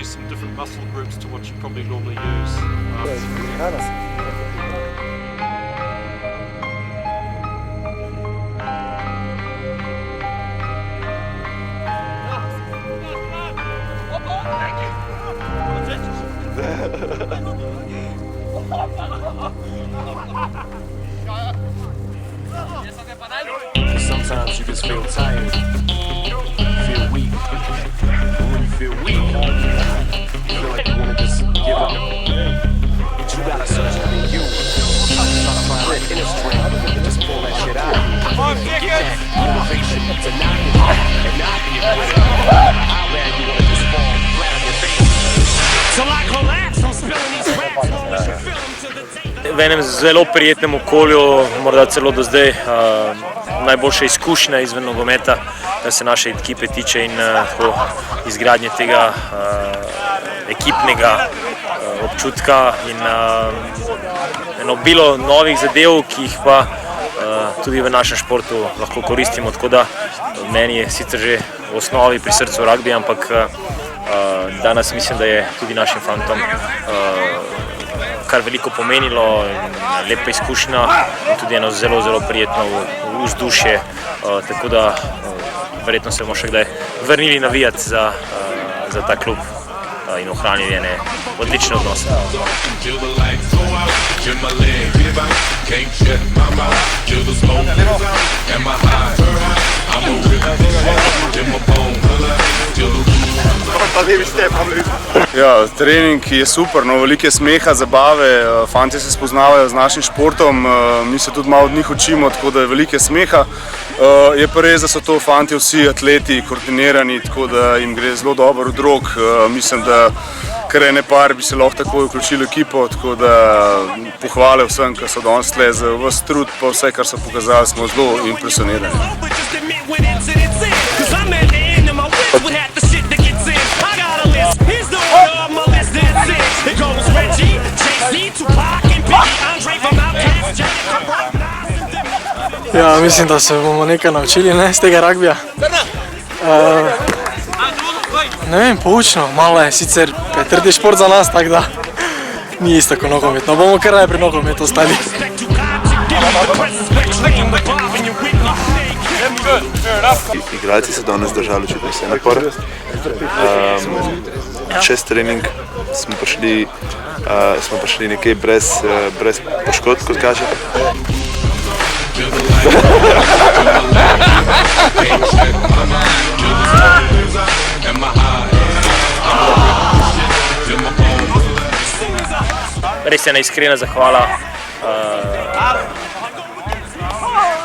use some different muscle groups to what you probably normally use. Sometimes you just feel tired, feel weak. And when you feel weak, you feel like you wanna just give up. But you gotta search within you. Try to find that inner strength and just pull that shit out. Get that motivation to not give up and not be afraid. How bad you wanna just fall flat on your face. Till I collapse, I'm spilling these raps. Always you feel them to the tape. V enem zelo prijetnem okolju, morda celo do zdaj, najboljša izkušnja izven nogometa, kar se naše ekipe tiče in izgradnje tega ekipnega občutka in eno obilo novih zadev, ki jih pa tudi v našem športu lahko koristimo, tako da meni je sicer že v osnovi pri srcu rugby, ampak danes mislim, da je tudi našim fantom kar veliko pomenilo in lepa izkušnja in tudi eno zelo, zelo prijetno vzdušje, tako da verjetno se bomo še kdaj vrnili navijati za ta klub in ohranili ene odlične odnose. Ja, trening je super, no, veliko je smeha, zabave, fantje se spoznavajo z našim športom, mi se tudi malo od njih učimo, tako da je veliko smeha. Je pa res, da so to fantje vsi atleti, koordinirani, tako da jim gre zelo dobro od rok. Mislim, da kar ene par bi se lahko takoj vključili v ekipo, tako da pohvale vsem, ki so danes tle za ves trud, pa vse, kar so pokazali, smo zelo impresionirani. Ja, mislim, da se bomo nekaj naučili z tega rugbija. Ne vem, poučno, malo je sicer trdi šport za nas, tako da ni isto kot nogomet, no bomo kar najprej nogomet ostali. Igralci so danes držali očitno vse napore. Čez trening smo prišli nekaj brez poškodb, kot kaže. Res je ena iskrena zahvala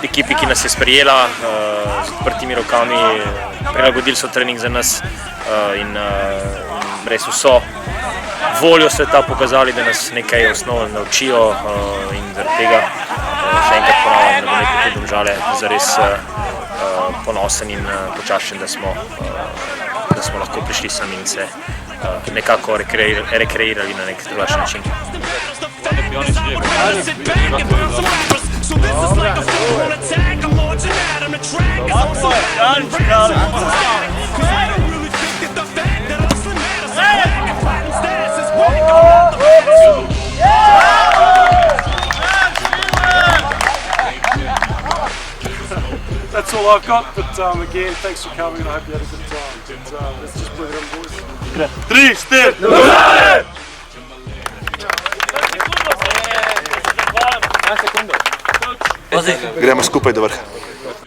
ekipi, ki nas je sprejela z odprtimi rokami, prilagodili so trening za nas in res vso voljo sveta pokazali, da nas nekaj osnovno naučijo in zaradi tega še enkrat ponavljam, da bo nekaj Domžale zares ponosen in počaščen, da smo lahko prišli sem in se nekako rekreirali na nek drugačen način. That's all I've got, but again, thanks for coming and I hope you had a good time. Let's just bring it on, boys. 3, 4! Gremo skupaj do vrha.